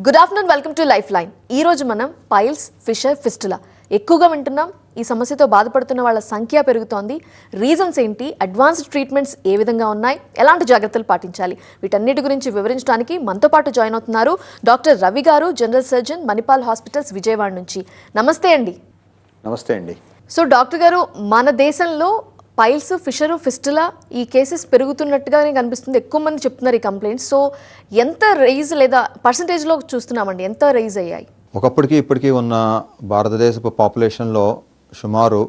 Good afternoon, welcome to life line. ఈ రోజు మనం పైల్స్, ఫిషర్, ఫిస్టులా ఎక్కువగా వింటున్నాం. ఈ సమస్యతో బాధపడుతున్న వాళ్ళ సంఖ్య పెరుగుతోంది. రీజన్స్ ఏంటి, అడ్వాన్స్డ్ ట్రీట్మెంట్స్ ఏ విధంగా ఉన్నాయి, ఎలాంటి జాగ్రత్తలు పాటించాలి, వీటన్నిటి గురించి వివరించడానికి మనతో పాటు జాయిన్ అవుతున్నారు డాక్టర్ రవి గారు, general surgeon, Manipal hospitals, Vijayawada నుంచి. నమస్తే అండి. నమస్తే అండి. సో డాక్టర్ గారు, మన దేశంలో పైల్స్, ఫిషరు, ఫిస్టులా ఈ కేసెస్ పెరుగుతున్నట్టుగానే కనిపిస్తుంది. ఎక్కువ మంది చెప్తున్నారు ఈ కంప్లైంట్స్. సో ఎంత రైజ్ లేదా పర్సంటేజ్లో చూస్తున్నామండి, ఎంత రైజ్ అయ్యాయి? ఒకప్పటికి ఇప్పటికీ ఉన్న భారతదేశపు పాపులేషన్లో సుమారు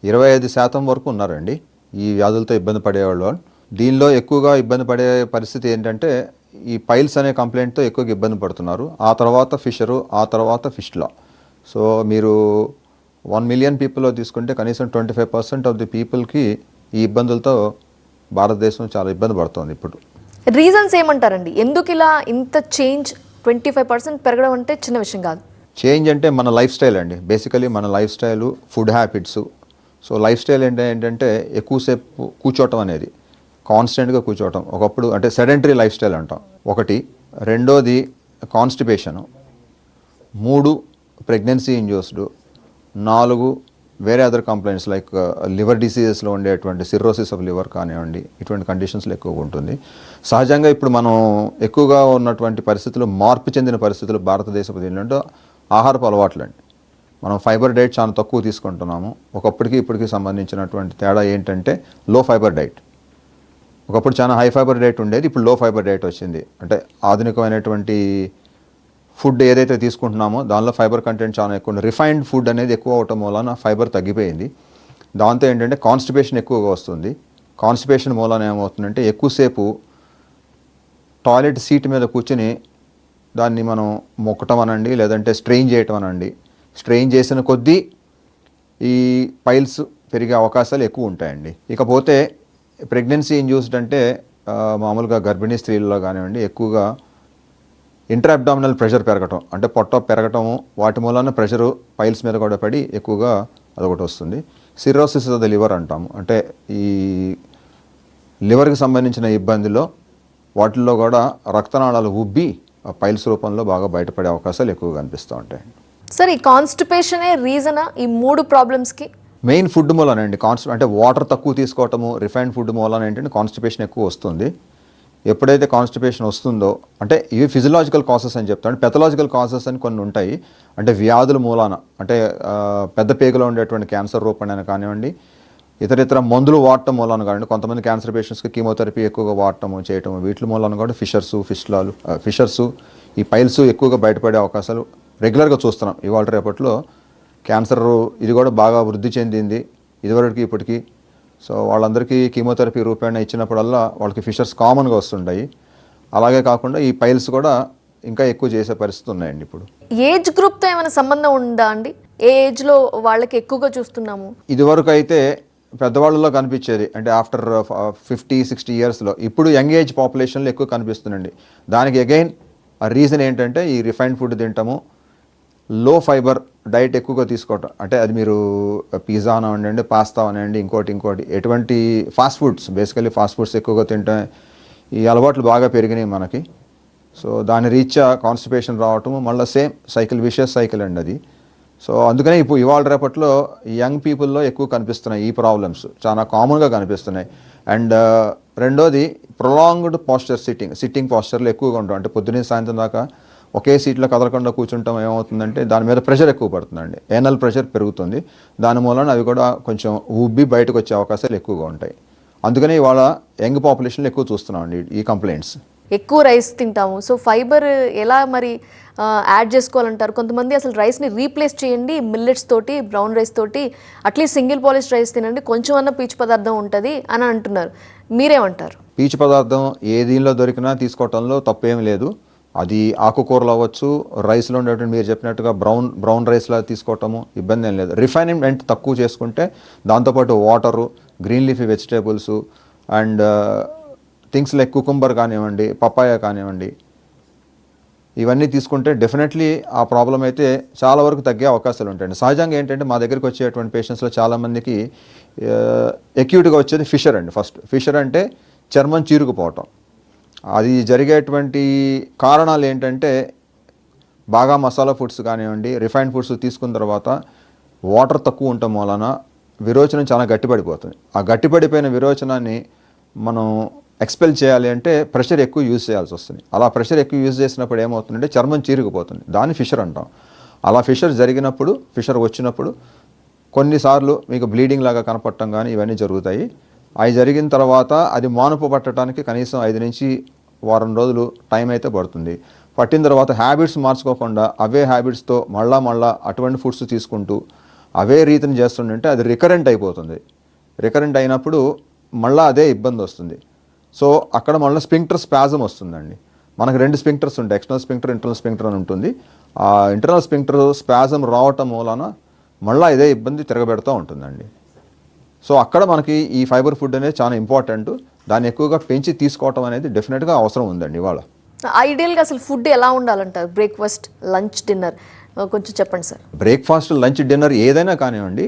25% వరకు ఉన్నారండి ఈ వ్యాధులతో ఇబ్బంది పడేవాళ్ళు. దీనిలో ఎక్కువగా ఇబ్బంది పడే పరిస్థితి ఏంటంటే ఈ పైల్స్ అనే కంప్లైంట్తో ఎక్కువగా ఇబ్బంది పడుతున్నారు. ఆ తర్వాత ఫిషరు, ఆ తర్వాత ఫిస్టులా. సో మీరు 1 మిలియన్ పీపుల్లో తీసుకుంటే కనీసం 25% ఆఫ్ ది పీపుల్కి ఈ ఇబ్బందులతో భారతదేశం చాలా ఇబ్బంది పడుతుంది ఇప్పుడు. రీజన్స్ ఏమంటారండి? ఎందుకు ఇలా ఇంత చేంజ్ 25% పెరగడం అంటే చిన్న విషయం కాదు. చేంజ్ అంటే మన లైఫ్ స్టైల్ అండి. బేసికలీ మన life style, food habits. So life style ఏంటంటే ఎక్కువసేపు కూర్చోవటం అనేది, కాన్స్టెంట్గా కూర్చోవటం. ఒకప్పుడు అంటే సెడెంటరీ లైఫ్ స్టైల్ అంటాం ఒకటి. రెండోది కాన్స్టిపేషను. 3 pregnancy induced. 4 వేరే అదర్ కంప్లైంట్స్ లైక్ లివర్ డిసీజెస్లో ఉండేటువంటి సిర్రోసిస్ ఆఫ్ లివర్ కానివ్వండి, ఇటువంటి కండిషన్స్లో ఎక్కువగా ఉంటుంది. సహజంగా ఇప్పుడు మనం ఎక్కువగా ఉన్నటువంటి పరిస్థితులు, మార్పు చెందిన పరిస్థితులు భారతదేశపు దీనిలో ఆహారపు అలవాట్లు అండి. మనం ఫైబర్ డైట్ చాలా తక్కువ తీసుకుంటున్నాము. ఒకప్పటికి ఇప్పటికి సంబంధించినటువంటి తేడా ఏంటంటే లో ఫైబర్ డైట్. ఒకప్పుడు చాలా హై ఫైబర్ డైట్ ఉండేది, ఇప్పుడు లో ఫైబర్ డైట్ వచ్చింది. అంటే ఆధునికమైనటువంటి ఫుడ్ ఏదైతే తీసుకుంటున్నామో దానిలో ఫైబర్ కంటెంట్ చాలా ఎక్కువ. రిఫైన్డ్ ఫుడ్ అనేది ఎక్కువ అవటం వలన ఫైబర్ తగ్గిపోయింది. దాంతో ఏంటంటే కాన్స్టిపేషన్ ఎక్కువగా వస్తుంది. కాన్స్టిపేషన్ మూలన ఏమవుతుందంటే ఎక్కువసేపు టాయిలెట్ సీట్ మీద కూర్చుని దాన్ని మనం మొక్కటం అనండి, లేదంటే స్ట్రెయిన్ చేయటం అనండి. స్ట్రెయిన్ చేసిన కొద్దీ ఈ పైల్స్ పెరిగే అవకాశాలు ఎక్కువ ఉంటాయండి. ఇకపోతే ప్రెగ్నెన్సీ ఇండ్యూస్డ్ అంటే మామూలుగా గర్భిణీ స్త్రీల్లో కానివ్వండి ఎక్కువగా ఇంట్రా అబ్డామినల్ ప్రెషర్ పెరగటం, అంటే పొట్ట పెరగటము, వాటి మూలన ప్రెషరు పైల్స్ మీద కూడా పడి ఎక్కువగా అదొకటి వస్తుంది. సిర్రోసిస్ ఆఫ్ ద లివర్ అంటాము. అంటే ఈ లివర్కి సంబంధించిన ఇబ్బందిలో వాటిల్లో కూడా రక్తనాళాలు ఉబ్బి పైల్స్ రూపంలో బాగా బయటపడే అవకాశాలు ఎక్కువగా కనిపిస్తూ ఉంటాయి. సార్, ఈ కాన్స్టిపేషనే రీజనా ఈ 3 ప్రాబ్లమ్స్కి? మెయిన్ ఫుడ్ మూలన అండి. అంటే వాటర్ తక్కువ తీసుకోవటము, రిఫైన్డ్ ఫుడ్ మూలన ఏంటంటే కాన్స్టిపేషన్ ఎక్కువ వస్తుంది. ఎప్పుడైతే కాన్స్టిపేషన్ వస్తుందో, అంటే ఇవి ఫిజియలాజికల్ కాసెస్ అని చెప్తాను. పెథలాజికల్ కాసెస్ అని కొన్ని ఉంటాయి. అంటే వ్యాధుల మూలాన, అంటే పెద్ద పేగులో ఉండేటువంటి క్యాన్సర్ రూపంలో కానివ్వండి, ఇతర మందులు వాడటం మూలాన కానివ్వండి. కొంతమంది క్యాన్సర్ పేషెంట్స్కి కీమోథెరపీ ఎక్కువగా వాడటము చేయటము, వీటి మూలాన కూడా ఫిషర్స్ ఈ పైల్స్ ఎక్కువగా బయటపడే అవకాశాలు రెగ్యులర్గా చూస్తున్నాం. ఇవాళ రేపట్లో క్యాన్సర్ ఇది కూడా బాగా వృద్ధి చెందింది ఇదివరకు ఇప్పటికీ. సో వాళ్ళందరికీ కీమోథెరపీ రూపేణ ఇచ్చినప్పుడల్లా వాళ్ళకి ఫిషర్స్ కామన్గా వస్తుంటాయి. అలాగే కాకుండా ఈ పైల్స్ కూడా ఇంకా ఎక్కువ చేసే పరిస్థితి ఉన్నాయండి ఇప్పుడు. ఏజ్ గ్రూప్తో ఏమైనా సంబంధం ఉందా అండి? ఏ ఏజ్లో వాళ్ళకి ఎక్కువగా చూస్తున్నాము? ఇదివరకు అయితే పెద్దవాళ్ళలో కనిపించేది, అంటే ఆఫ్టర్ 50-60 ఇయర్స్లో. ఇప్పుడు యంగ్ ఏజ్ పాపులేషన్లో ఎక్కువ కనిపిస్తుందండి. దానికి అగైన్ రీజన్ ఏంటంటే ఈ రిఫైన్డ్ ఫుడ్ తింటాము, లో ఫైబర్ డైట్ ఎక్కువగా తీసుకోవటం. అంటే అది మీరు పిజ్జా అనండి, పాస్తా అనండి, ఇంకోటి ఎటువంటి fast foods, basically fast foods ఎక్కువగా తింటాం. ఈ అలవాట్లు బాగా పెరిగినాయి మనకి. సో దాని రీత్యా కాన్స్టిపేషన్ రావటము, మళ్ళీ సేమ్ సైకిల్, విషియస్ సైకిల్ అండి అది. సో అందుకనే ఇప్పుడు ఇవాళ రేపట్లో యంగ్ పీపుల్లో ఎక్కువ కనిపిస్తున్నాయి ఈ ప్రాబ్లమ్స్, చాలా కామన్గా కనిపిస్తున్నాయి. అండ్ రెండోది ప్రొలాంగ్డ్ పాస్చర్, సిట్టింగ్ పాస్చర్లు ఎక్కువగా ఉంటాం. అంటే పొద్దున్నే సాయంత్రం దాకా ఒకే సీట్లో కదలకుండా కూర్చుంటాం. ఏమవుతుందంటే దాని మీద ప్రెషర్ ఎక్కువ పడుతుందండి, ఏనల్ ప్రెషర్ పెరుగుతుంది. దాని మూలన అవి కూడా కొంచెం ఉబ్బి బయటకు వచ్చే అవకాశాలు ఎక్కువగా ఉంటాయి. అందుకని ఇవాళ యంగ్ పాపులేషన్లో ఎక్కువ చూస్తున్నామండి ఈ కంప్లైంట్స్. ఎక్కువ రైస్ తింటాము, సో ఫైబర్ ఎలా మరి యాడ్ చేసుకోవాలంటారు? కొంతమంది అసలు రైస్ని రీప్లేస్ చేయండి మిల్లెట్స్ తోటి, బ్రౌన్ రైస్ తోటి, అట్లీస్ట్ సింగిల్ పాలిష్ రైస్ తినండి, కొంచెం అన్న పీచు పదార్థం ఉంటుంది అని అంటున్నారు. మీరేమంటారు? పీచు పదార్థం ఏ దీనిలో దొరికినా తీసుకోవటంలో తప్పేమీ లేదు. అది ఆకుకూరలు అవ్వచ్చు, రైస్లో ఉండేటువంటి మీరు చెప్పినట్టుగా బ్రౌన్ రైస్లా తీసుకోవటము ఇబ్బంది ఏం లేదు. రిఫైన్మెంట్ తక్కువ చేసుకుంటే దాంతోపాటు water, green leafy vegetables and things like cucumber కానివ్వండి, పపాయ కానివ్వండి, ఇవన్నీ తీసుకుంటే డెఫినెట్లీ ఆ ప్రాబ్లం అయితే చాలా వరకు తగ్గే అవకాశాలు ఉంటాయండి. సహజంగా ఏంటంటే మా దగ్గరికి వచ్చేటువంటి పేషెంట్స్లో చాలామందికి అక్యూట్గా వచ్చేది ఫిషర్ అండి. ఫిషర్ అంటే చర్మం చీరుకుపోవటం. అది జరిగేటువంటి కారణాలు ఏంటంటే బాగా మసాలా ఫుడ్స్ కానివ్వండి, రిఫైన్డ్ ఫుడ్స్ తీసుకున్న తర్వాత వాటర్ తక్కువ ఉండటం వలన విరోచనం చాలా గట్టిపడిపోతుంది. ఆ గట్టిపడిపోయిన విరోచనాన్ని మనం ఎక్స్పెల్ చేయాలి అంటే ప్రెషర్ ఎక్కువ యూజ్ చేయాల్సి వస్తుంది. అలా ప్రెషర్ ఎక్కువ యూజ్ చేసినప్పుడు ఏమవుతుందంటే చర్మం చీరుకుపోతుంది. దాన్ని ఫిషర్ అంటాం. అలా ఫిషర్ వచ్చినప్పుడు కొన్నిసార్లు మీకు బ్లీడింగ్ లాగా కనపడటం కానీ ఇవన్నీ జరుగుతాయి. అవి జరిగిన తర్వాత అది మానుపు పట్టడానికి కనీసం 5 నుంచి వారం రోజులు టైం అయితే పడుతుంది. పట్టిన తర్వాత హ్యాబిట్స్ మార్చుకోకుండా అవే హ్యాబిట్స్తో మళ్ళా అటువంటి ఫుడ్స్ తీసుకుంటూ అవే రీతిని చేస్తుంటే అది రికరెంట్ అయిపోతుంది. రికరెంట్ అయినప్పుడు మళ్ళీ అదే ఇబ్బంది వస్తుంది. సో అక్కడ మళ్ళీ స్పింక్టర్ స్పాజం వస్తుందండి. మనకు 2 స్పింక్టర్స్ ఉంటాయి, ఎక్స్టర్నల్ స్పింక్టర్, ఇంటర్నల్ స్పింక్టర్ అని ఉంటుంది. ఆ ఇంటర్నల్ స్పింక్టర్ స్పాజం రావటం మూలన మళ్ళీ ఇదే ఇబ్బంది తిరగబెడుతూ ఉంటుందండి. సో అక్కడ మనకి ఈ ఫైబర్ ఫుడ్ అనేది చాలా ఇంపార్టెంట్. దాన్ని ఎక్కువగా పెంచి తీసుకోవటం అనేది డెఫినెట్గా అవసరం ఉందండి ఇవాళ. ఐడియల్గా అసలు ఫుడ్ ఎలా ఉండాలంటారు? బ్రేక్ఫాస్ట్, లంచ్, డిన్నర్ కొంచెం చెప్పండి సార్. బ్రేక్ఫాస్ట్, లంచ్, డిన్నర్ ఏదైనా కానివ్వండి,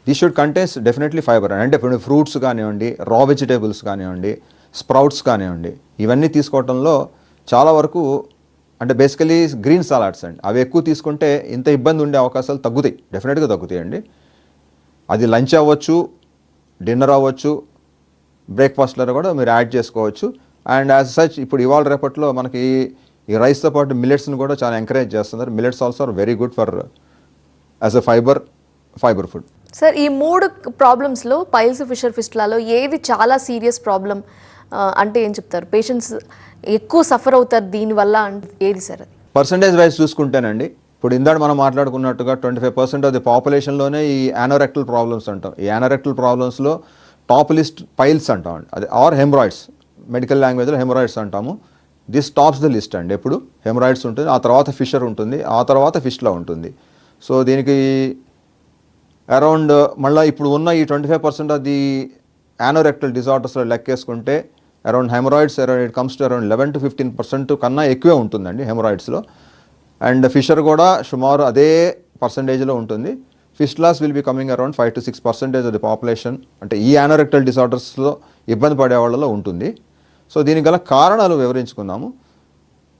this should contains definitely fibre. అంటే ఇప్పుడు ఫ్రూట్స్ కానివ్వండి, రా వెజిటేబుల్స్ కానివ్వండి, స్ప్రౌట్స్ కానివ్వండి, ఇవన్నీ తీసుకోవటంలో చాలా వరకు అంటే బేసికలీ గ్రీన్ సలాడ్స్ అండి, అవి ఎక్కువ తీసుకుంటే ఇంత ఇబ్బంది ఉండే అవకాశాలు తగ్గుతాయి, డెఫినెట్గా తగ్గుతాయండి. అది లంచ్ అవ్వచ్చు, డిన్నర్ అవ్వచ్చు, బ్రేక్ఫాస్ట్లో కూడా మీరు యాడ్ చేసుకోవచ్చు. అండ్ యాజ్ సచ్ ఇప్పుడు ఇవాళ రేపట్లో మనకి ఈ రైస్తో పాటు మిల్లెట్స్ని కూడా చాలా ఎంకరేజ్ చేస్తున్నారు. Millets also are very good for as a fibre food. Sir, ఈ 3 ప్రాబ్లమ్స్లో పైల్స్, ఫిషర్, ఫిస్టులాలో ఏది చాలా సీరియస్ ప్రాబ్లం అంటే ఏం చెప్తారు? పేషెంట్స్ ఎక్కువ సఫర్ అవుతారు దీనివల్ల ఏది సార్? అది పర్సంటేజ్ వైజ్ చూసుకుంటేనండి, ఇప్పుడు ఇందాక మనం మాట్లాడుకున్నట్టుగా 25% ఆఫ్ ది పాపులేషన్లోనే ఈ యానోరెక్టల్ ప్రాబ్లమ్స్ అంటాం. ఈ యానోరెక్టల్ ప్రాబ్లమ్స్లో టాప్ లిస్ట్ పైల్స్ అంటాం అండి, అది ఆర్ హెమరాయిడ్స్, మెడికల్ లాంగ్వేజ్లో హెమరాయిడ్స్ అంటాము. దిస్ టాప్స్ ద లిస్ట్ అండి. ఎప్పుడు హెమరాయిడ్స్ ఉంటుంది, ఆ తర్వాత ఫిషర్ ఉంటుంది, ఆ తర్వాత ఫిస్టులా ఉంటుంది. సో దీనికి అరౌండ్ మళ్ళీ ఇప్పుడు ఉన్న ఈ 25% ఆఫ్ ది యానోరెక్టల్ డిజార్డర్స్లో లెక్కేసుకుంటే around haemorrhoids it comes to around 11 to 15% కన్నా ఎక్కువే ఉంటుందండి హెమరాయిడ్స్లో. అండ్ ఫిషర్ కూడా సుమారు అదే పర్సంటేజ్లో ఉంటుంది. Fistulas will be coming around 5 to 6% of the population, అంటే ఈ యానోరెక్టల్ డిజార్డర్స్లో ఇబ్బంది పడే వాళ్ళలో ఉంటుంది. సో దీనికి గల కారణాలు వివరించుకున్నాము.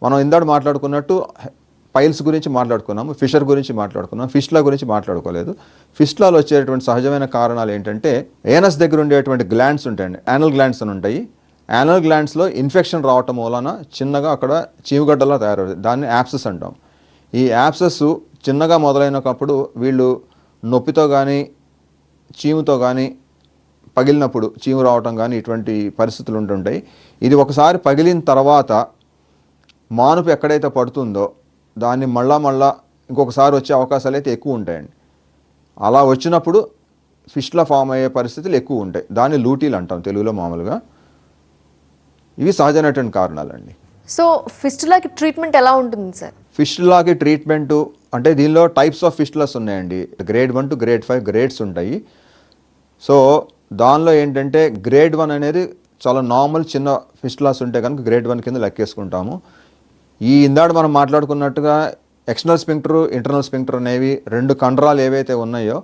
మనం ఇందాక మాట్లాడుకున్నట్టు పైల్స్ గురించి మాట్లాడుకున్నాము, ఫిషర్ గురించి మాట్లాడుకున్నాము, ఫిస్టులా గురించి మాట్లాడుకోలేదు. ఫిస్టులాలో వచ్చేటువంటి సహజమైన కారణాలు ఏంటంటే ఏనస్ దగ్గర ఉండేటువంటి గ్లాండ్స్ ఉంటాయండి, యానల్ గ్లాండ్స్ అని ఉంటాయి. యానల్ గ్లాండ్స్లో ఇన్ఫెక్షన్ రావటం వలన చిన్నగా అక్కడ చీమగడ్డలా తయారవుతుంది, దాన్ని యాప్సెస్ అంటాం. ఈ యాప్సెస్ చిన్నగా మొదలైనప్పుడు వీళ్ళు నొప్పితో కానీ చీముతో కానీ పగిలినప్పుడు చీము రావటం కానీ ఇటువంటి పరిస్థితులు ఉంటుంటాయి. ఇది ఒకసారి పగిలిన తర్వాత మానుపు ఎక్కడైతే పడుతుందో దాన్ని మళ్ళా ఇంకొకసారి వచ్చే అవకాశాలు అయితే ఎక్కువ ఉంటాయండి. అలా వచ్చినప్పుడు ఫిస్టులా ఫామ్ అయ్యే పరిస్థితులు ఎక్కువ ఉంటాయి. దాన్ని లూటీలు అంటాం తెలుగులో మామూలుగా. ఇవి సహజమైనటువంటి కారణాలండి. సో ఫిస్టులాకి ట్రీట్మెంట్ ఎలా ఉంటుంది సార్? ఫిస్టులాకి ట్రీట్మెంటు అంటే దీనిలో టైప్స్ ఆఫ్ ఫిస్టులాస్ ఉన్నాయండి. గ్రేడ్ 1 to grade 5 గ్రేడ్స్ ఉంటాయి. సో దానిలో ఏంటంటే గ్రేడ్ 1 అనేది చాలా నార్మల్ చిన్న ఫిస్టులాస్ ఉంటే కనుక గ్రేడ్ 1 కింద లెక్కేసుకుంటాము. ఈ ఇందాక మనం మాట్లాడుకున్నట్టుగా ఎక్స్టర్నల్ స్పింక్టర్, ఇంటర్నల్ స్పింక్టర్ అనేవి 2 కండరాలు ఏవైతే ఉన్నాయో,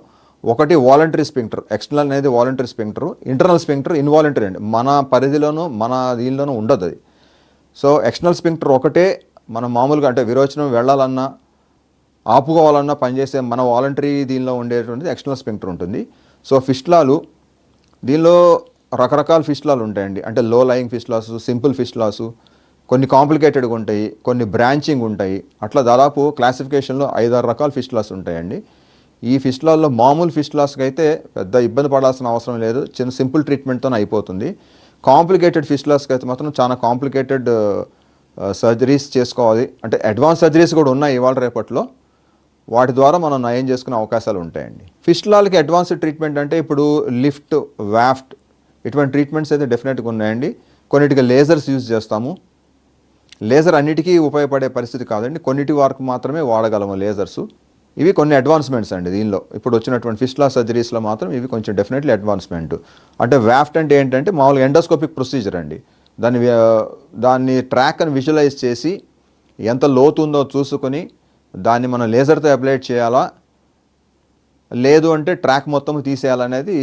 ఒకటి వాలంటరీ స్పింక్టర్, ఎక్స్టర్నల్ అనేది voluntary sphincter, internal sphincter involuntary అండి, మన పరిధిలోనూ మన దీనిలోనూ ఉండదు అది. సో ఎక్స్టర్నల్ స్పింక్టర్ ఒకటే మనం మామూలుగా అంటే విరోచనం వెళ్ళాలన్నా ఆపుకోవాలన్నా పనిచేసే మన వాలంటరీ దీనిలో ఉండేటువంటిది ఎక్స్టర్నల్ స్పింక్టర్ ఉంటుంది. సో ఫిస్టులాలు దీనిలో రకరకాల ఫిస్టులాలు ఉంటాయండి. అంటే లో లయింగ్ ఫిస్టులాస్, సింపుల్ ఫిస్టులాసు, కొన్ని కాంప్లికేటెడ్గా ఉంటాయి, కొన్ని బ్రాంచింగ్ ఉంటాయి. అట్లా దాదాపు క్లాసిఫికేషన్లో 5-6 రకాల ఫిస్టులాస్ ఉంటాయండి. ఈ ఫిస్టులాల్లో మామూలు ఫిస్టులాస్కి అయితే పెద్ద ఇబ్బంది పడాల్సిన అవసరం లేదు, చిన్న సింపుల్ ట్రీట్మెంట్తోనే అయిపోతుంది. కాంప్లికేటెడ్ ఫిస్టులాస్కి అయితే మాత్రం చాలా కాంప్లికేటెడ్ సర్జరీస్ చేసుకోవాలి. అంటే అడ్వాన్స్ సర్జరీస్ కూడా ఉన్నాయి ఇవాళ రేపట్లో, వాటి ద్వారా మనం నయం చేసుకునే అవకాశాలు ఉంటాయండి. ఫిస్టులాలకి అడ్వాన్స్డ్ ట్రీట్మెంట్ అంటే ఇప్పుడు లిఫ్ట్, వాఫ్ట్ ఇటువంటి ట్రీట్మెంట్స్ అయితే డెఫినెట్గా ఉన్నాయండి. కొన్నిటికి లేజర్స్ యూజ్ చేస్తాము. లేజర్ అన్నిటికీ ఉపయోగపడే పరిస్థితి కాదండి, కొన్నిటి వరకు మాత్రమే వాడగలము లేజర్సు. ఇవి కొన్ని అడ్వాన్స్మెంట్స్ అండి దీనిలో. ఇప్పుడు వచ్చినటువంటి ఫిస్టులా సర్జరీస్లో మాత్రం ఇవి కొంచెం డెఫినెట్లీ అడ్వాన్స్మెంట్. అంటే వాఫ్ట్ అంటే ఏంటంటే మామూలుగా ఎండోస్కోపిక్ ప్రొసీజర్ అండి. దాన్ని ట్రాక్ అని విజువలైజ్ చేసి ఎంత లోతు ఉందో చూసుకొని దాన్ని మనం లేజర్తో అప్లైట్ చేయాలా, లేదు అంటే ట్రాక్ మొత్తం తీసేయాలనేది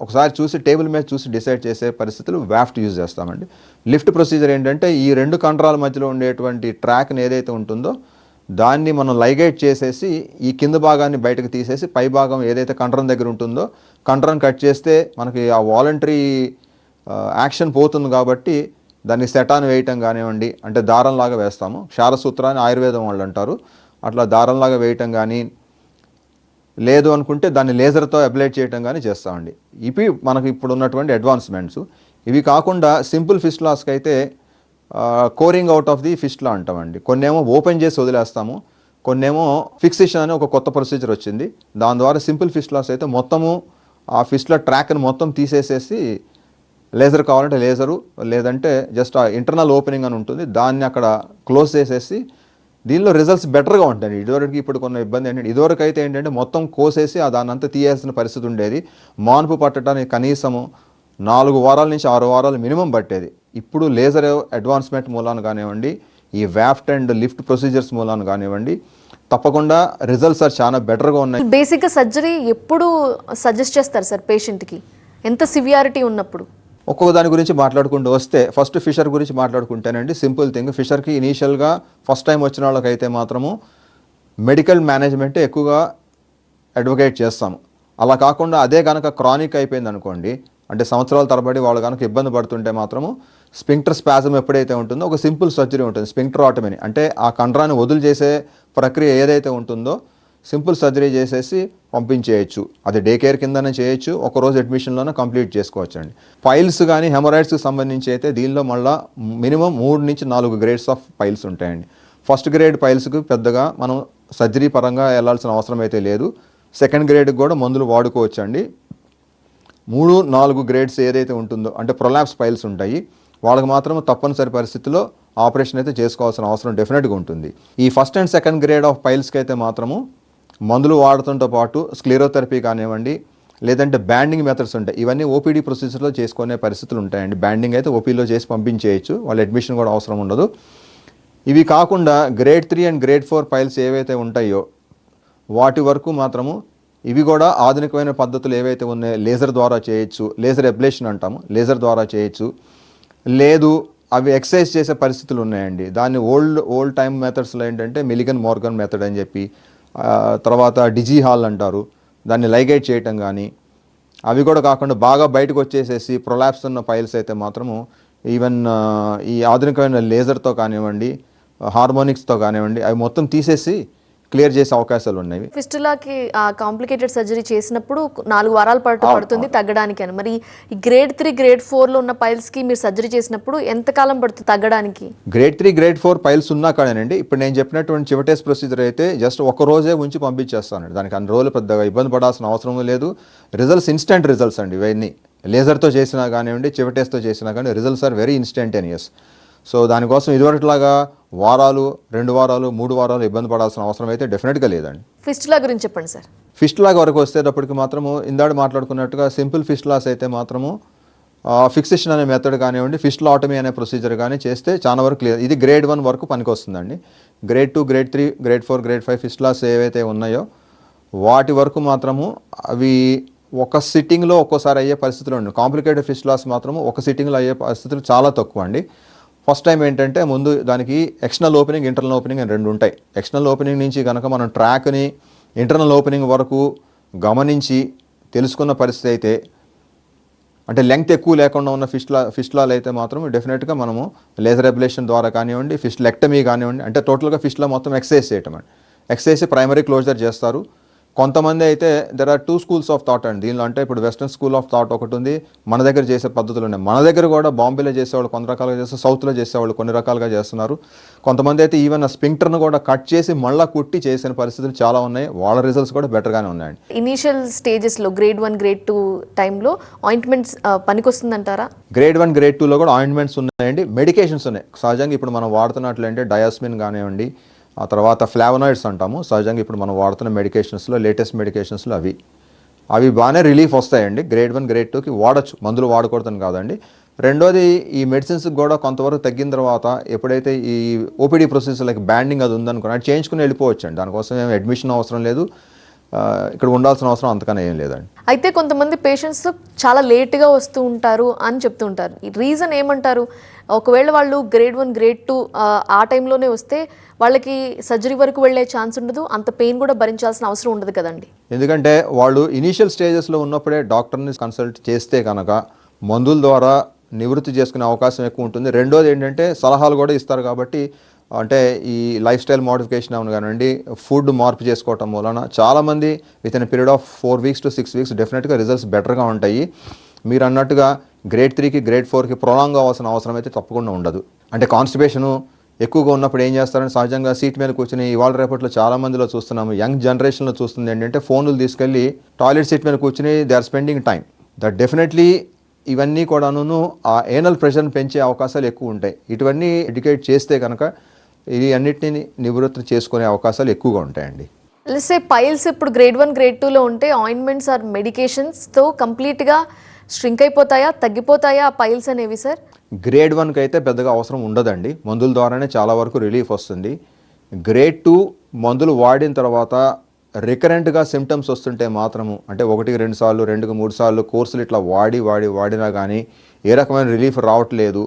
ఒకసారి చూసి టేబుల్ మీద చూసి డిసైడ్ చేసే పరిస్థితులు వాఫ్ట్ యూజ్ చేస్తామండి. లిఫ్ట్ ప్రొసీజర్ ఏంటంటే ఈ 2 కండరాల మధ్యలో ఉండేటువంటి ట్రాక్ని ఏదైతే ఉంటుందో దాన్ని మనం లైగేట్ చేసేసి ఈ కింద భాగాన్ని బయటకు తీసేసి పై భాగం ఏదైతే కండరం దగ్గర ఉంటుందో కండరం కట్ చేస్తే మనకి ఆ వాలంటరీ యాక్షన్ పోతుంది కాబట్టి దాన్ని సెటాన్ వేయటం కానివ్వండి, అంటే దారంలాగా వేస్తాము, క్షారసూత్ర అని ఆయుర్వేదం వాళ్ళు అంటారు, అట్లా దారంలాగా వేయటం కానీ, లేదు అనుకుంటే దాన్ని లేజర్తో అప్లైట్ చేయటం కానీ చేస్తామండి. ఇవి మనకి ఇప్పుడు ఉన్నటువంటి అడ్వాన్స్మెంట్స్. ఇవి కాకుండా సింపుల్ ఫిస్టులాస్కి అయితే కోరింగ్ అవుట్ ఆఫ్ ది ఫిస్టులా అంటామండి. కొన్నేమో ఓపెన్ చేసి వదిలేస్తాము, కొన్నేమో ఫిక్సేషన్ అని ఒక కొత్త ప్రొసీజర్ వచ్చింది. దాని ద్వారా సింపుల్ ఫిస్టులాస్ అయితే మొత్తము ఆ ఫిస్టులా ట్రాక్ని మొత్తం తీసేసేసి లేజర్ కావాలంటే లేజరు, లేదంటే జస్ట్ ఆ ఇంటర్నల్ ఓపెనింగ్ అని ఉంటుంది, దాన్ని అక్కడ క్లోజ్ చేసేసి దీనిలో రిజల్ట్స్ బెటర్గా ఉంటాయి. ఇదివరకు ఇప్పుడు కొన్ని ఇబ్బంది ఏంటంటే, ఇదివరకు అయితే ఏంటంటే మొత్తం కోసేసి దాన్ని అంతా తీయాల్సిన పరిస్థితి ఉండేది. మాన్పు పట్టడానికి కనీసము 4 వారాల నుంచి 6 వారాలు మినిమం పట్టేది. ఇప్పుడు లేజర్ అడ్వాన్స్మెంట్ మూలాన కానివ్వండి, ఈ వ్యాఫ్ట్ అండ్ లిఫ్ట్ ప్రొసీజర్స్ మూలాన కానివ్వండి, తప్పకుండా రిజల్ట్స్ చాలా బెటర్గా ఉన్నాయి. బేసిక్గా సర్జరీ ఎప్పుడు సజెస్ట్ చేస్తారు సార్ పేషెంట్కి, ఎంత సివియారిటీ ఉన్నప్పుడు? ఒక్కొక్క దాని గురించి మాట్లాడుకుంటూ వస్తే ఫస్ట్ ఫిషర్ గురించి మాట్లాడుకుంటేనండి, సింపుల్ థింగ్. ఫిషర్కి ఇనీషియల్గా ఫస్ట్ టైం వచ్చిన వాళ్ళకైతే మాత్రము మెడికల్ మేనేజ్మెంటే ఎక్కువగా అడ్వకేట్ చేస్తాము. అలా కాకుండా అదే కనుక క్రానిక్ అయిపోయింది అనుకోండి, అంటే సంవత్సరాల తరబడి వాళ్ళు కనుక ఇబ్బంది పడుతుంటే మాత్రము స్పింక్టర్ స్పాజం ఎప్పుడైతే ఉంటుందో ఒక సింపుల్ సర్జరీ ఉంటుంది, స్పింక్టరాటమీ. అంటే ఆ కండరాన్ని వదులు చేసే ప్రక్రియ ఏదైతే ఉంటుందో సింపుల్ సర్జరీ చేసేసి పంపించేయచ్చు. అది డే కేర్ కిందనే చేయొచ్చు, ఒకరోజు అడ్మిషన్లోనే కంప్లీట్ చేసుకోవచ్చు అండి. పైల్స్ కానీ హెమరాయిడ్స్కి సంబంధించి అయితే దీనిలో మళ్ళీ మినిమం 3 నుంచి 4 గ్రేడ్స్ ఆఫ్ పైల్స్ ఉంటాయండి. ఫస్ట్ గ్రేడ్ పైల్స్కి పెద్దగా మనం సర్జరీ పరంగా వెళ్ళాల్సిన అవసరం అయితే లేదు. సెకండ్ గ్రేడ్కి కూడా మందులు వాడుకోవచ్చు అండి. 3, 4 గ్రేడ్స్ ఏదైతే ఉంటుందో, అంటే ప్రొలాప్స్ పైల్స్ ఉంటాయి, వాళ్ళకి మాత్రం తప్పనిసరి పరిస్థితిలో ఆపరేషన్ అయితే చేసుకోవాల్సిన అవసరం డెఫినెట్గా ఉంటుంది. ఈ first and second grade of పైల్స్కి అయితే మాత్రము మందులు వాడటంతో పాటు స్క్లెరోథెరపీ కానివ్వండి, లేదంటే బ్యాండింగ్ మెథడ్స్ ఉంటాయి. ఇవన్నీ ఓపీడీ ప్రొసీజర్లో చేసుకునే పరిస్థితులు ఉంటాయండి. బ్యాండింగ్ అయితే ఓపీలో చేసి పంపించేయచ్చు, వాళ్ళ అడ్మిషన్ కూడా అవసరం ఉండదు. ఇవి కాకుండా గ్రేడ్ 3 అండ్ గ్రేడ్ 4 పైల్స్ ఏవైతే ఉంటాయో వాటి వరకు మాత్రము ఇవి కూడా ఆధునికమైన పద్ధతులు ఏవైతే ఉన్నాయో లేజర్ ద్వారా చేయొచ్చు, లేజర్ అబ్లేషన్ అంటాము, లేజర్ ద్వారా చేయొచ్చు. లేదు అవి ఎక్సర్సైజ్ చేసే పరిస్థితులు ఉన్నాయండి. దాన్ని ఓల్డ్ టైమ్ మెథడ్స్లో ఏంటంటే మిలిగన్ మోర్గన్ మెథడ్ అని చెప్పి, తర్వాత డిజీ హాల్ అంటారు, దాన్ని లైగేట్ చేయటం కానీ, అవి కూడా కాకుండా బాగా బయటకు వచ్చేసేసి ప్రొలాప్స్ ఉన్న పైల్స్ అయితే మాత్రము ఈవెన్ ఈ ఆధునికమైన లేజర్తో కానివ్వండి, హార్మోనిక్స్తో కానివ్వండి, అవి మొత్తం తీసేసి క్లియర్ చేసే అవకాశాలు ఉన్నాయి. ఫిస్టులాకి కాంప్లికేటెడ్ సర్జరీ చేసినప్పుడు 4 వారాలు పడుతుంది తగ్గడానికి అని. మరి ఈ గ్రేడ్ 3 గ్రేడ్ 4లో ఉన్న పైల్స్కి మీరు సర్జరీ చేసినప్పుడు ఎంతకాలం పడుతుంది తగ్గడానికి? గ్రేడ్ 3 గ్రేడ్ 4 పైల్స్ ఉన్నా కాడేనండి, ఇప్పుడు నేను చెప్పినటువంటి చివటేస్ ప్రొసీజర్ అయితే జస్ట్ ఒక రోజే ఉంచి పంపించేస్తానండి. దానికి అన్ని రోజులు పెద్దగా ఇబ్బంది పడాల్సిన అవసరం లేదు. రిజల్ట్స్ ఇన్స్టెంట్ రిజల్ట్స్ అండి. ఇవన్నీ లేజర్తో చేసినా కానివ్వండి, చివటేస్తో చేసినా కానీ results are very instantaneous. So దానికోసం ఇదివరకులాగా వారాలు, 2 వారాలు, 3 వారాలు ఇబ్బంది పడాల్సిన అవసరం అయితే డెఫినెట్గా లేదండి. ఫిస్టులా గురించి చెప్పండి సార్. ఫిస్టులాగా వరకు వచ్చేటప్పటికి మాత్రము ఇందాక మాట్లాడుకున్నట్టుగా సింపుల్ ఫిస్టులాస్ అయితే మాత్రము ఫిక్సేషన్ అనే మెథడ్ కానివ్వండి, ఫిస్టులాటమీ అనే ప్రొసీజర్ కానీ చేస్తే చాలా వరకు క్లియర్. ఇది గ్రేడ్ 1 వరకు పనికొస్తుందండి. Grade 2, grade 3, grade 4, grade 5 fistulas ఏవైతే ఉన్నాయో వాటి వరకు మాత్రము అవి ఒక సిట్టింగ్లో ఒక్కోసారి అయ్యే పరిస్థితులు ఉన్నాయి. కాంప్లికేటెడ్ ఫిస్టులాస్ మాత్రము ఒక సిట్టింగ్లో అయ్యే పరిస్థితులు చాలా తక్కువ అండి. ఫస్ట్ టైం ఏంటంటే ముందు దానికి ఎక్స్టర్నల్ ఓపెనింగ్, ఇంటర్నల్ ఓపెనింగ్ అని 2 ఉంటాయి. ఎక్స్టర్నల్ ఓపెనింగ్ నుంచి కనుక మనం ట్రాక్ని ఇంటర్నల్ ఓపెనింగ్ వరకు గమనించి తెలుసుకున్న పరిస్థితి అయితే, అంటే లెంగ్త్ ఎక్కువ లేకుండా ఉన్న ఫిస్టులాలు అయితే మాత్రం డెఫినెట్గా మనము లేజర్ అబ్లేషన్ ద్వారా కానివ్వండి, ఫిస్టులెక్టమీ కానివ్వండి, అంటే టోటల్గా ఫిస్టులా మొత్తం ఎక్సైజ్ చేయటం అండి. ఎక్సైజ్ ప్రైమరీ క్లోజర్ చేస్తారు. కొంతమంది అయితే there are 2 schools of thought అండి దీనిలో. అంటే ఇప్పుడు వెస్ట్రన్ స్కూల్ ఆఫ్ థాట్ ఒకటి ఉంది, మన దగ్గర చేసే పద్ధతులు ఉన్నాయి. మన దగ్గర కూడా బాంబేలో చేసేవాళ్ళు కొన్ని రకాలుగా చేస్తారు, సౌత్లో చేసేవాళ్ళు కొన్ని రకాలుగా చేస్తున్నారు. కొంతమంది అయితే ఈవెన్ ఆ స్పింక్టర్ను కూడా కట్ చేసి మళ్ళీ కుట్టి చేసిన పరిస్థితులు చాలా ఉన్నాయి. వాళ్ళ రిజల్ట్స్ కూడా బెటర్గానే ఉన్నాయండి. ఇనీషియల్ స్టేజెస్లో గ్రేడ్ 1 గ్రేడ్ 2 టైంలో ఆయింట్మెంట్స్ పనికొస్తుందంటారా? గ్రేడ్ 1 గ్రేడ్ 2లో కూడా ఆయింట్మెంట్స్ ఉన్నాయండి, మెడికేషన్స్ ఉన్నాయి. సహజంగా ఇప్పుడు మనం వాడుతున్నట్లు అంటే డయాస్మిన్ కానివ్వండి, ఆ తర్వాత ఫ్లావనాయిడ్స్ అంటాము, సహజంగా ఇప్పుడు మనం వాడుతున్న మెడికేషన్స్లో లేటెస్ట్ మెడికేషన్స్లో అవి బాగానే రిలీఫ్ వస్తాయండి. గ్రేడ్ 1 గ్రేడ్ 2కి వాడచ్చు, మందులు వాడకూడదని కాదండి. రెండోది ఈ మెడిసిన్స్కి కూడా కొంతవరకు తగ్గిన తర్వాత ఎప్పుడైతే ఈ ఓపీడీ ప్రొసీజర్ లైక్ బ్యాండింగ్ అది ఉందనుకోండి, అది చేయించుకుని వెళ్ళిపోవచ్చు అండి. దానికోసం ఏమి అడ్మిషన్ అవసరం లేదు. ఇక్కడ ఉండాల్సిన అవసరం అంతకన్నా ఏం లేదండి. అయితే కొంతమంది పేషెంట్స్ చాలా లేట్గా వస్తూ ఉంటారు అని చెప్తూ ఉంటారు. రీజన్ ఏమంటారు? ఒకవేళ వాళ్ళు గ్రేడ్ 1 గ్రేడ్ 2 ఆ టైంలోనే వస్తే వాళ్ళకి సర్జరీ వరకు వెళ్ళే ఛాన్స్ ఉండదు, అంత పెయిన్ కూడా భరించాల్సిన అవసరం ఉండదు కదండి. ఎందుకంటే వాళ్ళు ఇనీషియల్ స్టేజెస్లో ఉన్నప్పుడే డాక్టర్ని కన్సల్ట్ చేస్తే కనుక మందుల ద్వారా నివృత్తి చేసుకునే అవకాశం ఎక్కువ ఉంటుంది. రెండోది ఏంటంటే సలహాలు కూడా ఇస్తారు కాబట్టి, అంటే ఈ లైఫ్ స్టైల్ మోడిఫికేషన్ అవును కానివ్వండి, ఫుడ్ మార్పు చేసుకోవటం వలన చాలామంది with in period of 4 weeks to 6 weeks డెఫినెట్గా రిజల్ట్స్ బెటర్గా ఉంటాయి. మీరు అన్నట్టుగా గ్రేడ్ 3కి గ్రేడ్ 4కి ప్రొలాంగ్ అవ్వాల్సిన అవసరం అయితే తప్పకుండా ఉండదు. అంటే కాన్స్టిపేషను ఎక్కువగా ఉన్నప్పుడు ఏం చేస్తారంటే సహజంగా సీట్ మీద కూర్చొని ఇవాళ రేపట్లో చాలా మందిలో చూస్తున్నాము, యంగ్ జనరేషన్లో చూస్తుంది ఏంటంటే ఫోన్లు తీసుకెళ్ళి టాయిలెట్ సీట్ మీద కూర్చొని they are spending time. That definitely ఇవన్నీ కూడాను ఆ ఏనల్ ప్రెషర్ని పెంచే అవకాశాలు ఎక్కువ ఉంటాయి. ఇటువన్నీ ఎడ్యుకేట్ చేస్తే కనుక ఇది అన్నిటిని నివృత్తి చేసుకునే అవకాశాలు ఎక్కువగా ఉంటాయండి. లెట్స్ పైల్స్ ఇప్పుడు గ్రేడ్ 1 గ్రేడ్ 2లో ఉంటే ఆయింట్మెంట్స్ ఆర్ మెడికేషన్స్తో కంప్లీట్గా స్ట్రింక్ అయిపోతాయా, తగ్గిపోతాయా ఆ పైల్స్ అనేవి సార్? గ్రేడ్ 1కి అయితే పెద్దగా అవసరం ఉండదండి, మందుల ద్వారానే చాలా వరకు రిలీఫ్ వస్తుంది. గ్రేడ్ 2 మందులు వాడిన తర్వాత రికరెంట్గా సిమ్టమ్స్ వస్తుంటే మాత్రము, అంటే 1-2 సార్లు 2-3 సార్లు కోర్సులు ఇట్లా వాడినా కానీ ఏ రకమైన రిలీఫ్ రావట్లేదు,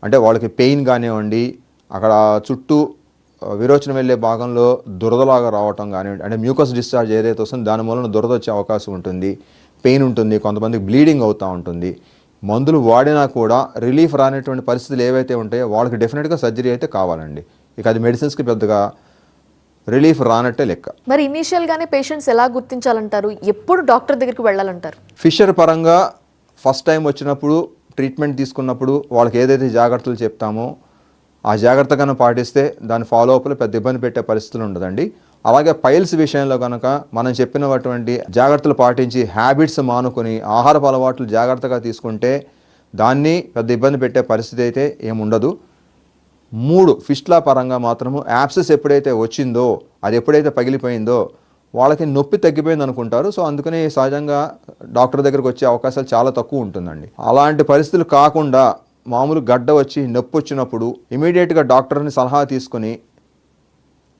అంటే వాళ్ళకి పెయిన్ కానివ్వండి, అక్కడ చుట్టూ విరోచనం వెళ్ళే భాగంలో దురదలాగా రావటం కానివ్వండి, అంటే మ్యూకస్ డిశ్చార్జ్ ఏదైతే వస్తుందో దాని మూలన దురద వచ్చే అవకాశం ఉంటుంది, పెయిన్ ఉంటుంది, కొంతమందికి బ్లీడింగ్ అవుతూ ఉంటుంది. మందులు వాడినా కూడా రిలీఫ్ రానటువంటి పరిస్థితులు ఏవైతే ఉంటాయో వాళ్ళకి డెఫినెట్గా సర్జరీ అయితే కావాలండి. ఇక అది మెడిసిన్స్కి పెద్దగా రిలీఫ్ రానట్టే లెక్క. మరి ఇనీషియల్గానే పేషెంట్స్ ఎలా గుర్తించాలంటారు? ఎప్పుడు డాక్టర్ దగ్గరికి వెళ్ళాలంటారు? ఫిషర్ పరంగా ఫస్ట్ టైం వచ్చినప్పుడు ట్రీట్మెంట్ తీసుకున్నప్పుడు వాళ్ళకి ఏదైతే జాగ్రత్తలు చెప్తామో ఆ జాగ్రత్తగానే పాటిస్తే దాని ఫాలోఅప్లో పెద్ద ఇబ్బంది పెట్టే పరిస్థితులు ఉండదండి. అలాగే పైల్స్ విషయంలో కనుక మనం చెప్పినటువంటి జాగ్రత్తలు పాటించి హ్యాబిట్స్ మానుకొని ఆహారపు అలవాట్లు జాగ్రత్తగా తీసుకుంటే దాన్ని పెద్ద ఇబ్బంది పెట్టే పరిస్థితి అయితే ఏముండదు. 3 ఫిస్టులా పరంగా మాత్రము యాప్సెస్ ఎప్పుడైతే వచ్చిందో, అది ఎప్పుడైతే పగిలిపోయిందో వాళ్ళకి నొప్పి తగ్గిపోయింది అనుకుంటారు. సో అందుకని సహజంగా డాక్టర్ దగ్గరికి వచ్చే అవకాశాలు చాలా తక్కువ ఉంటుందండి. అలాంటి పరిస్థితులు కాకుండా మామూలు గడ్డ వచ్చి నొప్పి వచ్చినప్పుడు ఇమీడియట్గా డాక్టర్ని సలహా తీసుకొని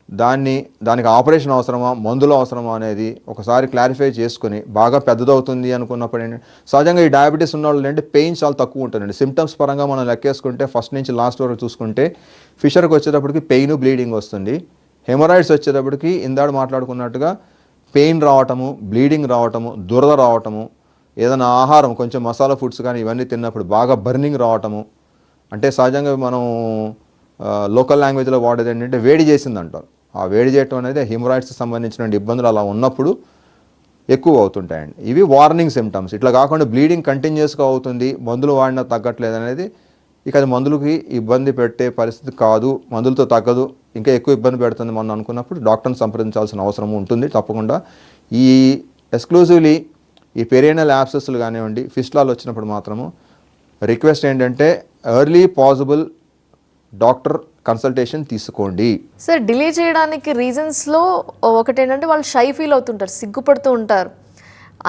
దానికి ఆపరేషన్ అవసరమా, మందులు అవసరమా అనేది ఒకసారి క్లారిఫై చేసుకొని, బాగా పెద్దదవుతుంది అనుకున్నప్పుడు ఏంటంటే సహజంగా ఈ డయాబెటీస్ ఉన్న వాళ్ళు అంటే పెయిన్ చాలా తక్కువ ఉంటుందండి. సిమ్టమ్స్ పరంగా మనం లెక్కేసుకుంటే ఫస్ట్ నుంచి లాస్ట్ వరకు చూసుకుంటే ఫిషర్కి వచ్చేటప్పటికి పెయిన్, బ్లీడింగ్ వస్తుంది. హెమరాయిడ్స్ వచ్చేటప్పటికి ఇందాక మాట్లాడుకున్నట్టుగా పెయిన్ రావటము, బ్లీడింగ్ రావటము, దురద రావటము, ఏదైనా ఆహారం కొంచెం మసాలా ఫుడ్స్ కానీ ఇవన్నీ తిన్నప్పుడు బాగా బర్నింగ్ రావటము, అంటే సహజంగా మనం లోకల్ లాంగ్వేజ్లో వాడేది ఏంటంటే వేడి చేసింది అంటారు. ఆ వేడి చేయటం అనేది హెమరాయిడ్స్కి సంబంధించిన ఇబ్బందులు అలా ఉన్నప్పుడు ఎక్కువ అవుతుంటాయండి. ఇవి వార్నింగ్ సిమ్టమ్స్. ఇట్లా కాకుండా బ్లీడింగ్ కంటిన్యూస్గా అవుతుంది, మందులు వాడినా తగ్గట్లేదు అనేది ఇక అది మందులకి ఇబ్బంది పెట్టే పరిస్థితి కాదు, మందులతో తగ్గదు, ఇంకా ఎక్కువ ఇబ్బంది పెడుతుంది మనం అనుకున్నప్పుడు డాక్టర్ని సంప్రదించాల్సిన అవసరం ఉంటుంది తప్పకుండా. ఈ ఎక్స్క్లూజివ్లీ ఈ పెరియనల్ యాబ్సెస్లు కానివ్వండి, ఫిస్టులాలు వచ్చినప్పుడు మాత్రము రిక్వెస్ట్ ఏంటంటే ఎర్లీ పాసిబుల్ డాక్టర్ కన్సల్టేషన్ తీసుకోండి. సార్ డిలే చేయడానికి రీజన్స్లో ఒకటి ఏంటంటే వాళ్ళు షై ఫీల్ అవుతుంటారు, సిగ్గుపడుతూ ఉంటారు.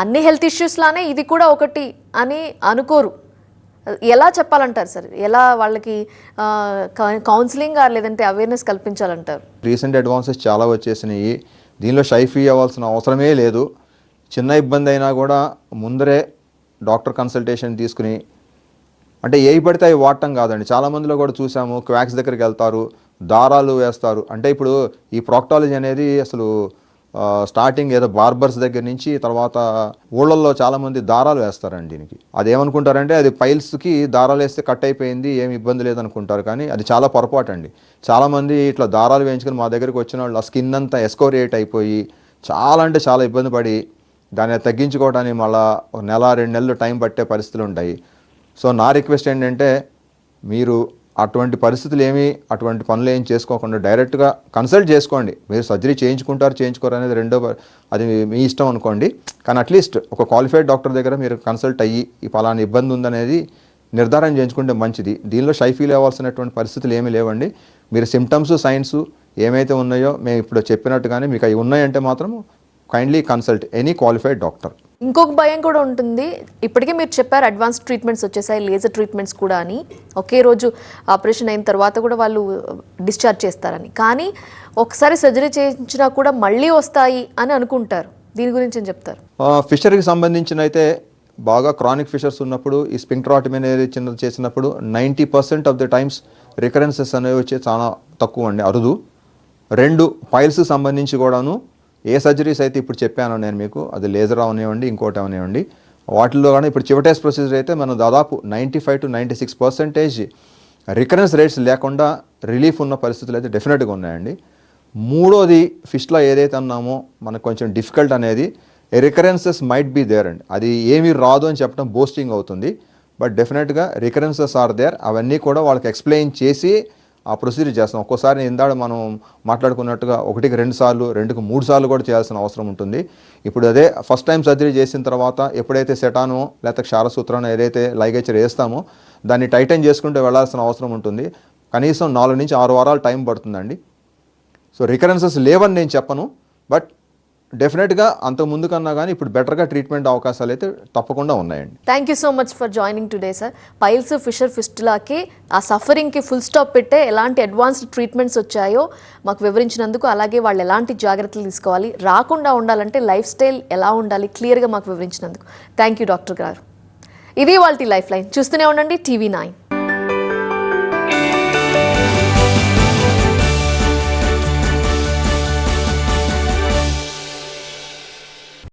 అన్ని హెల్త్ ఇష్యూస్లానే ఇది కూడా ఒకటి అని అనుకోరు. ఎలా చెప్పాలంటారు సార్? ఎలా వాళ్ళకి కౌన్సిలింగ్ లేదంటే అవేర్నెస్ కల్పించాలంటారు? రీసెంట్ అడ్వాన్సెస్ చాలా వచ్చేసినాయి, దీనిలో షై ఫీ అవ్వాల్సిన అవసరమే లేదు. చిన్న ఇబ్బంది అయినా కూడా ముందరే డాక్టర్ కన్సల్టేషన్ తీసుకుని, అంటే ఏవి పడితే అవి వాడటం కాదండి. చాలామందిలో కూడా చూసాము, క్వాక్స్ దగ్గరికి వెళ్తారు, దారాలు వేస్తారు. అంటే ఇప్పుడు ఈ ప్రాక్టాలజీ అనేది అసలు స్టార్టింగ్ ఏదో బార్బర్స్ దగ్గర నుంచి తర్వాత ఊళ్ళల్లో చాలామంది దారాలు వేస్తారండి దీనికి. అదేమనుకుంటారంటే అది పైల్స్కి దారాలు వేస్తే కట్ అయిపోయింది, ఏమి ఇబ్బంది లేదనుకుంటారు, కానీ అది చాలా పొరపాటు అండి. చాలామంది ఇట్లా దారాలు వేయించుకొని మా దగ్గరికి వచ్చిన వాళ్ళు ఆ స్కిన్ అంతా ఎస్కోరియేట్ అయిపోయి చాలా అంటే చాలా ఇబ్బంది పడి దాన్ని తగ్గించుకోవడానికి మళ్ళీ 1-2 నెలలు టైం పట్టే పరిస్థితులు ఉంటాయి. సో నా రిక్వెస్ట్ ఏంటంటే మీరు అటువంటి పరిస్థితులు అటువంటి పనులు ఏం చేసుకోకుండా డైరెక్ట్గా కన్సల్ట్ చేసుకోండి. మీరు సర్జరీ చేయించుకోరు అనేది అది మీ ఇష్టం అనుకోండి, కానీ అట్లీస్ట్ ఒక క్వాలిఫైడ్ డాక్టర్ దగ్గర మీరు కన్సల్ట్ అయ్యి ఈ పలానా ఇబ్బంది ఉందనేది నిర్ధారణ చేయించుకుంటే మంచిది. దీనిలో షై ఫీల్ అవ్వాల్సినటువంటి పరిస్థితులు ఏమీ లేవండి. మీరు సిమ్టమ్స్, సైన్స్ ఏమైతే ఉన్నాయో మేము ఇప్పుడు చెప్పినట్టుగానే మీకు అవి ఉన్నాయంటే మాత్రం kindly consult any qualified doctor. ఇంకొక భయం కూడా ఉంటుంది. ఇప్పటికే మీరు చెప్పారు అడ్వాన్స్డ్ ట్రీట్మెంట్స్ వచ్చేసాయి, లేజర్ ట్రీట్మెంట్స్ కూడా అని, ఒకే రోజు ఆపరేషన్ అయిన తర్వాత కూడా వాళ్ళు డిశ్చార్జ్ చేస్తారని. కానీ ఒకసారి సర్జరీ చేయించినా కూడా మళ్ళీ వస్తాయి అని అనుకుంటారు. దీని గురించి ఏం చెప్తారు? ఫిషర్కి సంబంధించిన అయితే బాగా క్రానిక్ ఫిషర్స్ ఉన్నప్పుడు ఈ స్పింక్ట్రాటమీ అనేది చిన్నది చేసినప్పుడు 90% ఆఫ్ ద టైమ్స్ రికరెన్సెస్ అనేవి వచ్చే చాలా తక్కువ అండి, అరుదు. 2 పైల్స్కి సంబంధించి కూడాను ఏ సర్జరీస్ అయితే ఇప్పుడు చెప్పానో నేను మీకు, అది లేజర్ అవనివ్వండి ఇంకోటి అవనివ్వండి, వాటిల్లో కానీ ఇప్పుడు చివటేస్ ప్రొసీజర్ అయితే మనం దాదాపు 95 to 96% రికరెన్స్ రేట్స్ లేకుండా రిలీఫ్ ఉన్న పరిస్థితులు అయితే డెఫినెట్గా ఉన్నాయండి. మూడోది ఫిష్లో ఏదైతే అన్నామో మనకు కొంచెం డిఫికల్ట్ అనేది రికరెన్సెస్ మైట్ బీ దేర్ అండి. అది ఏమీ రాదు అని చెప్పడం బోస్టింగ్ అవుతుంది, బట్ డెఫినెట్గా రికరెన్సెస్ ఆర్ దేర్. అవన్నీ కూడా వాళ్ళకి ఎక్స్ప్లెయిన్ చేసి ఆ ప్రొసీజర్ చేస్తాం. ఒక్కోసారి ఇందాక మనం మాట్లాడుకున్నట్టుగా 1కి 2 సార్లు 2కి 3 సార్లు కూడా చేయాల్సిన అవసరం ఉంటుంది. ఇప్పుడు అదే ఫస్ట్ టైం సర్జరీ చేసిన తర్వాత ఎప్పుడైతే సెటానో లేకపోతే క్షారసూత్రాన్ని ఏదైతే లైగేచర్ వేస్తామో దాన్ని టైటన్ చేసుకుంటూ వెళ్ళాల్సిన అవసరం ఉంటుంది. కనీసం 4 నుంచి 6 వారాలు టైం పడుతుందండి. సో రికరెన్సెస్ లేవని నేను చెప్పను, బట్ డెఫినెట్గా అంతకు ముందు కన్నా కానీ ఇప్పుడు బెటర్గా ట్రీట్మెంట్ అవకాశాలు అయితే తప్పకుండా ఉన్నాయండి. Thank you so much for joining today sir. Piles, fissure, ఫిస్టులాకి ఆ సఫరింగ్కి ఫుల్ స్టాప్ పెట్టే ఎలాంటి అడ్వాన్స్డ్ ట్రీట్మెంట్స్ వచ్చాయో మాకు వివరించినందుకు, అలాగే వాళ్ళు ఎలాంటి జాగ్రత్తలు తీసుకోవాలి, రాకుండా ఉండాలంటే లైఫ్ స్టైల్ ఎలా ఉండాలి క్లియర్గా మాకు వివరించినందుకు థ్యాంక్ యూ డాక్టర్ గారు. ఇది వాళ్ళ లైఫ్ లైన్. చూస్తూనే ఉండండి TV9.